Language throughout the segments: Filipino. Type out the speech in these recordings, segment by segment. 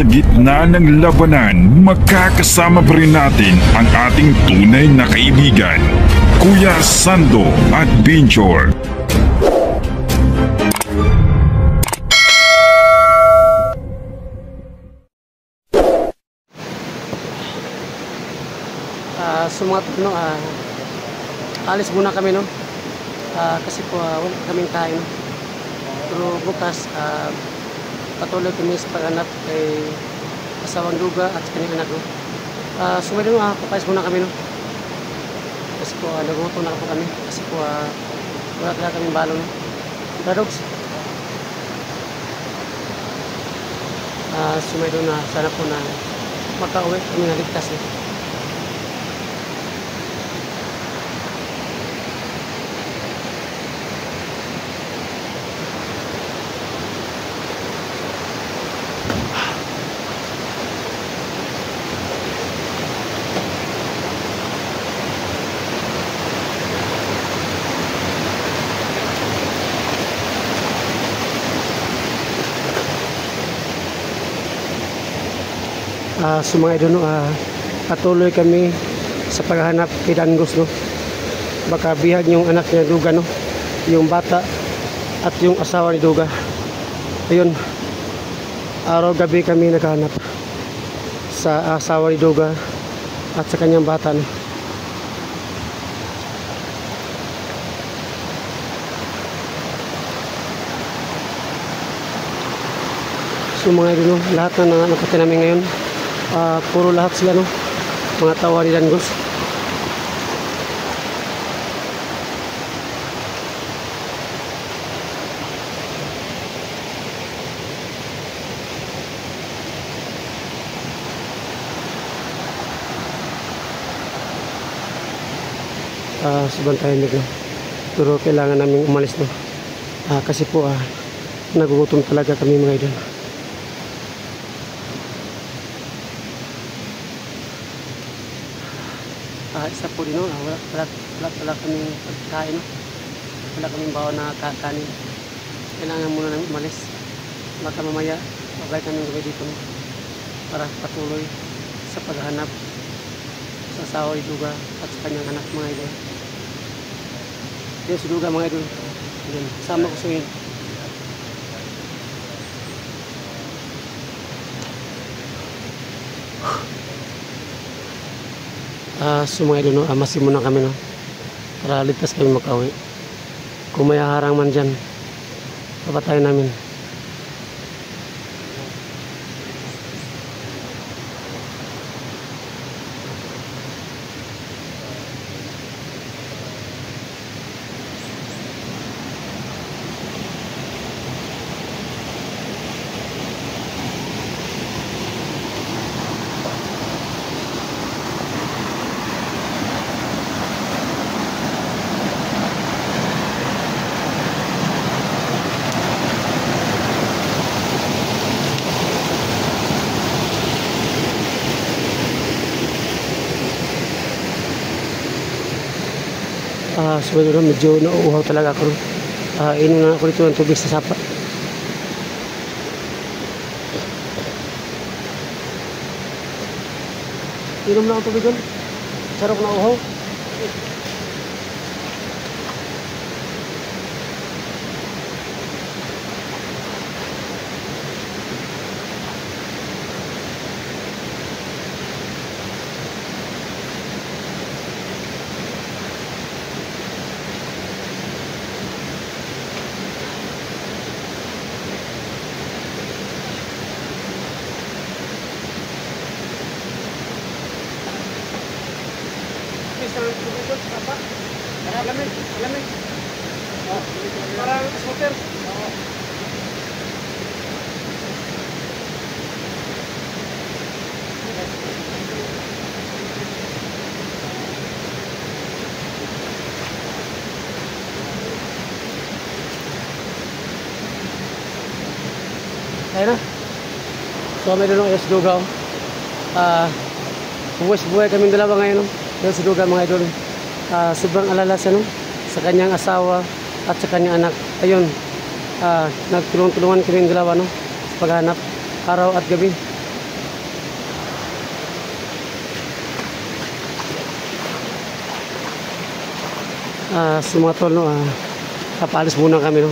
sa gitna ng labanan, makakasama pa rin natin ang ating tunay na kaibigan, Kuya Sando Adventure. Alis muna kami, no? Kasi po wala kaming kain, no? Pero bukas patuloy kami sa paghanap kay asawang duga at sa kanyang anak, no? Sumali, no? Papayas muna kami, no? Kasi po nagutom na po kami kasi po wala talaga kaming balo, no? Dogs, sumali na sana po na makauwi kami na ligtas, no? Mga idol, no, patuloy kami sa paghahanap kay Dangos, no? Baka bihag yung anak niya Duga, no? Yung bata at yung asawa ni Duga. Ayun, araw gabi kami naghahanap sa asawa ni Duga at sa kanyang bata, no? So mga idol, no, lahat na nakati namin ngayon, puro lahat sila, no? Mga tawa ni Dangos. Sobrang tahimik, no? Pero kailangan namin umalis, no? Kasi po nagugutom talaga kami, mga idol. Isa po din, no? Wala kaming pagkain, no? Wala kaming bawa na kakanin. Kailangan muna namin umalis. Baka mamaya mabay kaming gabi dito, no? Para patuloy sa paghahanap sa asawa ni Duga at sa kanyang anak, mga idol. Yan si Duga, mga idol. Yan, sama ko sa inyo. So mga idol, no, amasin muna kami, no? Para ligtas kami makauwi. Kung may harang man dyan, papatayin namin. So medyo nauuhaw talaga ako. Inom na ako dito ng tubig sa sapa. Inom na ako tubig doon. Sarap na uhaw. Alamig. Parang smoker. Ayun na. So may doon yung Duga. Buhay kami dalawa ngayon. Yung si Duga, mga idol. Sobrang alala siya, no? Sa kanyang asawa at sa kanyang anak. Ayun, nagtulungan kami dalawa, no? Sa paghanap araw at gabi. Sa mga tol, no, papaalis muna kami, no,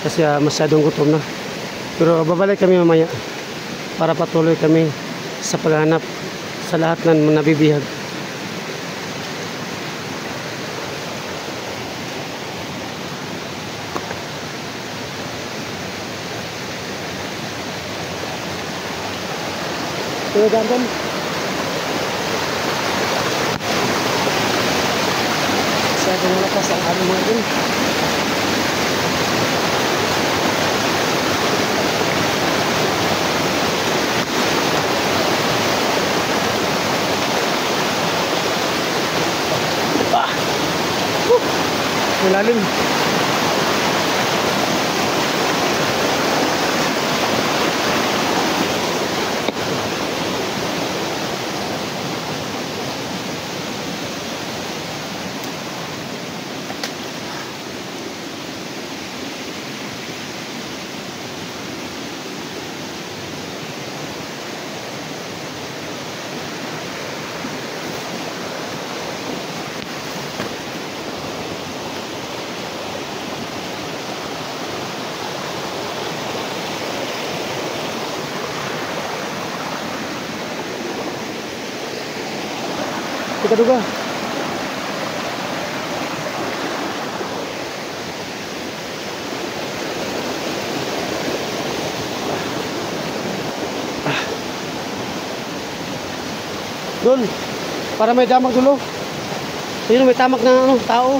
kasi masyadong gutom na. Pero babalik kami mamaya para patuloy kami sa paghahanap sa lahat ng nabibihag. Kuya Gandon, masyadong malakas ang araw mga dun. Malalim. Duga. Dul, para may damak dulo. Ayun, may tamak na ano, tao.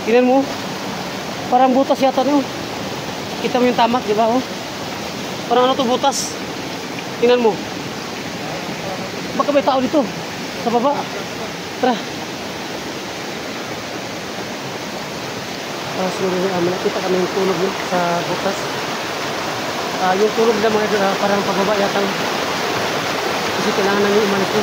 Tingnan mo. Parang butas yata no. Kita mo yung tamak, di ba? Oh? Parang ano to, butas. Tingnan mo. Baka may tao dito. Sa baba. Tara. Siguro nakita kami yung tulog sa butas. Yung tulog na mga parang pababa yata. Kasi kailangan namin umalis ko.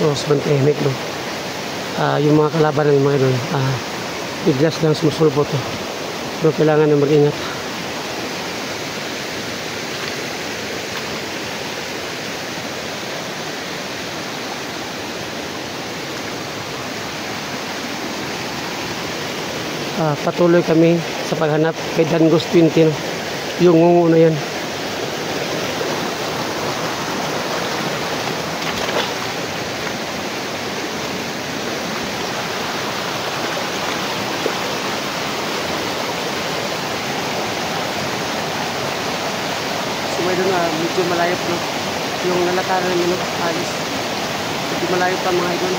So, sobrang tahimik, no? Yung mga kalaban ng mga doon, biglas lang sumusulbot, no? Pero kailangan na mag-ingat. Patuloy kami sa paghanap kay Dangos 20, no? Yung ngungo na yan. Medyo malayo no? Yung nalakaran namin alis medyo malayo pa mga idol.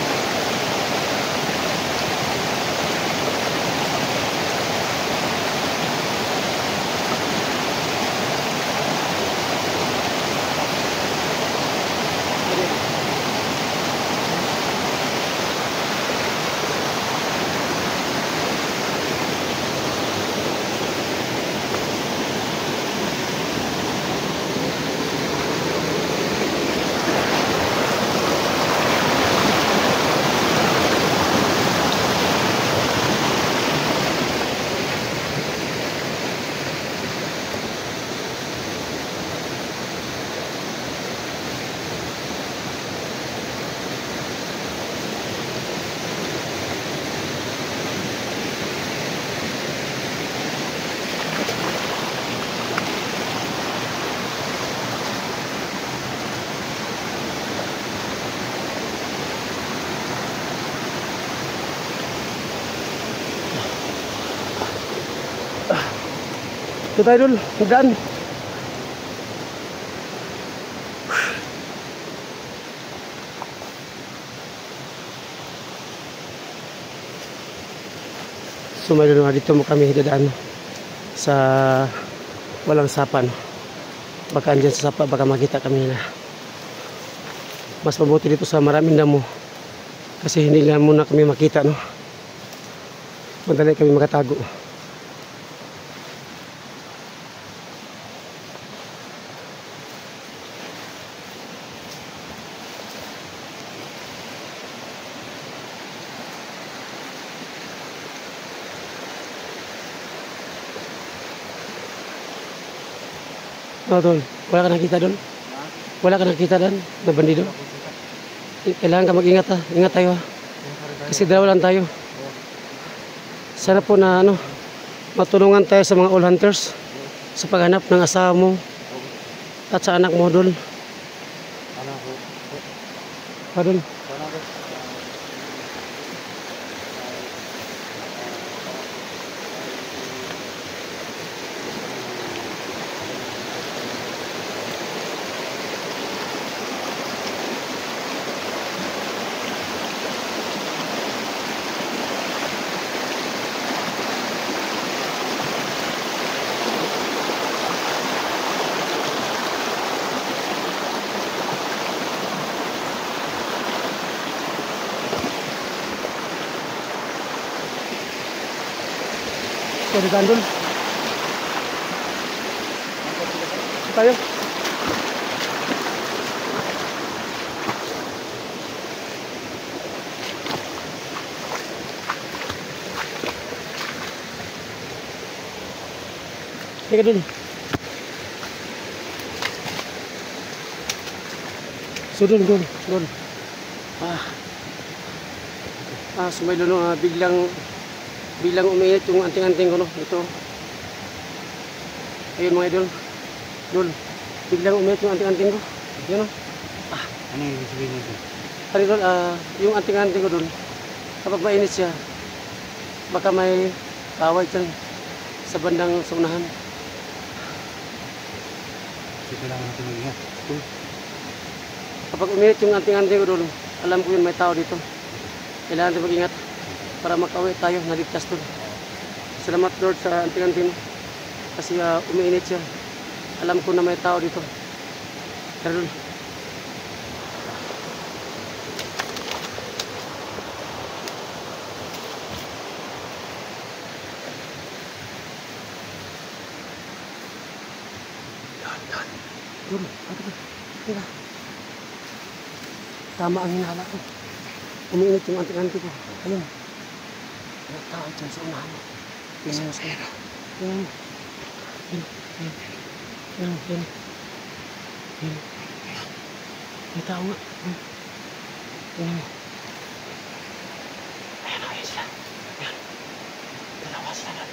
Ito tayo dul, hagdan. So may dun dito mo kami dadaan sa walang sapan. Baka andyan sa sapa, baka makita kami na. Mas mabuti dito sa maraming damo. Kasi hindi lang muna kami makita, no? Madali kami makatago. Oh, tol. Wala ka nakita doon? Wala ka nakita doon na bandido? Kailangan ka mag-ingat ha. Ingat tayo ha. Kasi dalawa lang tayo. Sana po na matulungan tayo sa mga all hunters sa paghanap ng asawa mo at sa anak mo doon. Doon. Pwede doon. Tayo. Teka dun. So dun. Sumay dun, biglang umiinit yung anting-anting ko, no? Ito. Ayun mga idol. Dul. Biglang umiinit yung anting-anting ko. Yun, no? Ano yung sabihin nito? Pari dul, yung anting-anting ko dun, kapag mainit siya, baka may kaway dyan sa bandang sa unahan. Kasi kailangan natin mag-ingat. Kapag umiinit yung anting-anting ko dul, alam ko yun may tao dito. Kailangan natin mag-ingat para makauwi tayo, naligtas doon. Salamat Lord sa anting-anting kasi umiinit siya. Alam ko na may tao dito. Tara doon. Doon. Tira. Tama ang hinala ko. Umiinit yung anting-anting ko. Ayun. May tao dyan sa unahan. Tingnan mo sa'yo. Tingnan mo. Yan. May tao nga. Tingnan mo. Ayun sila. Yan. Dalawa sila na.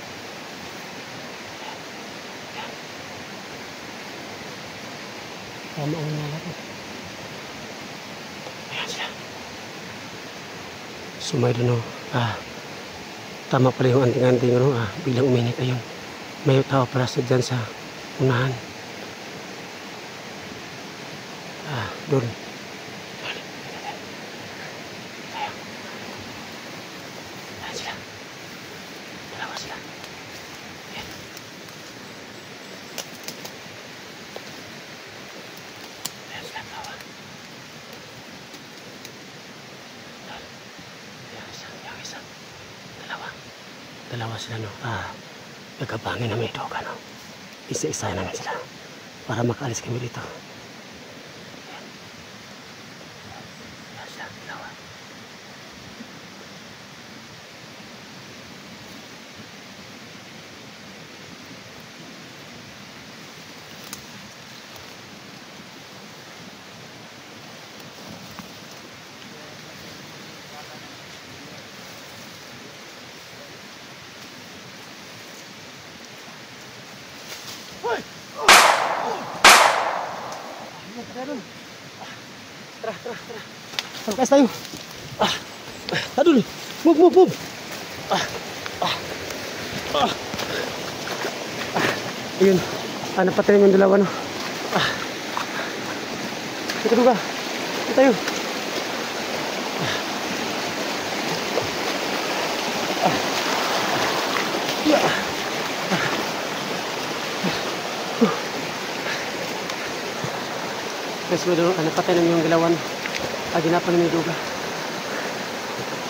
Yan. Tama ang hinala ko. Ayan sila. Sumay doon, no? Tama pala yung anting-anting, no? Bilang uminit, ayun. May tao pala sa dyan sa unahan. Doon. Tayo. Ayan sila. Dalawa sila. Ayan. Ayan sila, dalawa. Yang isa. Dalawa sila, no? Nagkabangin na may doga, no? Isa-isa namin sila para makaalis kami dito. Yan sila, dalawa. Tara. Sangkas tayo. Adul. Move. Ayun. Napatay naman yung dalawa, no? Ito duga. Ito tayo. Guys, napatay naman yung galawan. Ginapan naman yung duga.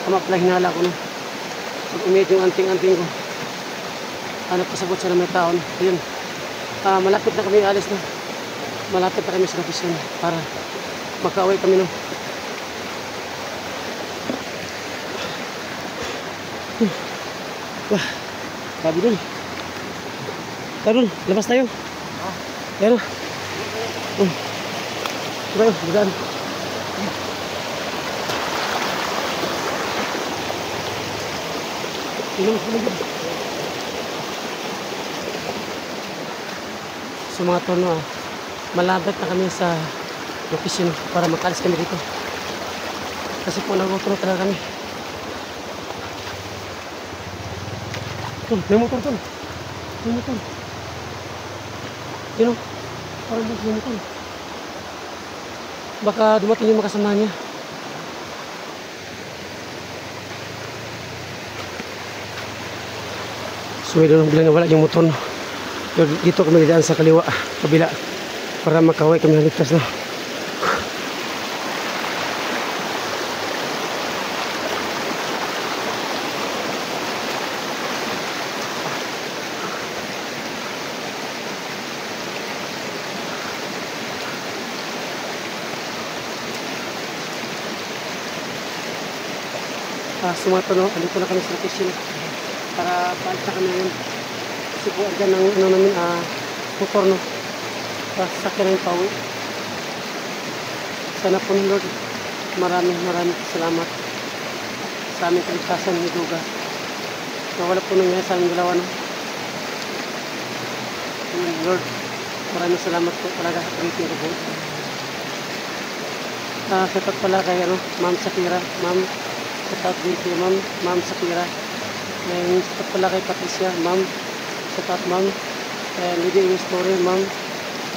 Tama pala hinala ko, no? Pag umiit yung anting-anting ko, napasabot siya na may taon. Ayun. Malapit na kami alis, no? Malapit na kami sa location para makauwi kami, no? Grabe dun. Labas tayo. Ayan na. Diba, bugaan. So mga tono, malapit na kami sa location para makalis kami dito. Kasi po nagutom talaga kami. May motor tol. May motor. Yun o. Parang may motor. Baka dumating yung makasama niya. So doon bilang nawala yung motor, no? Dito kami daan sa kaliwa, kabila, para makaway kami haligtas, no? Sumato, no? Andito na kami sa location para paalis na kami ngayon. Kasi po dyan ang ano namin, motor, no? Sasakyan namin pauwi. Sana po ni Lord, maraming salamat sa aming kaligtasan ni Duga. Wala po nangyari sa aming dalawa, no? Lord, maraming salamat po talaga sa pagiging ko po. Satat pala kay Ma'am Sakira, Ma'am. Satat din kay Ma'am Sakira. Satat pala kay Patricia, Ma'am. Satat Ma'am. Lady Ing Story, Ma'am.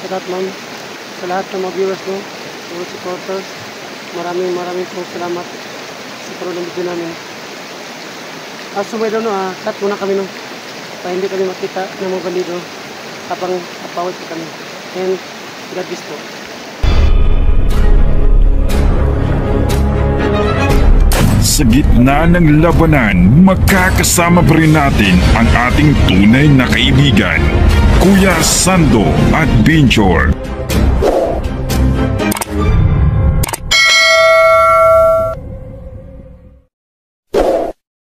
Satat Ma'am. Sa lahat ng mga viewers, no? Mga supporters, maraming po salamat sa karoon ng video namin. Sumay daw, no? Cut muna kami, no? Para hindi kami makita ng mga balido habang napawid po kami. And God bless po. Sa gitna ng labanan, makakasama pa rin natin ang ating tunay na kaibigan, Kuya Sando at Benjor.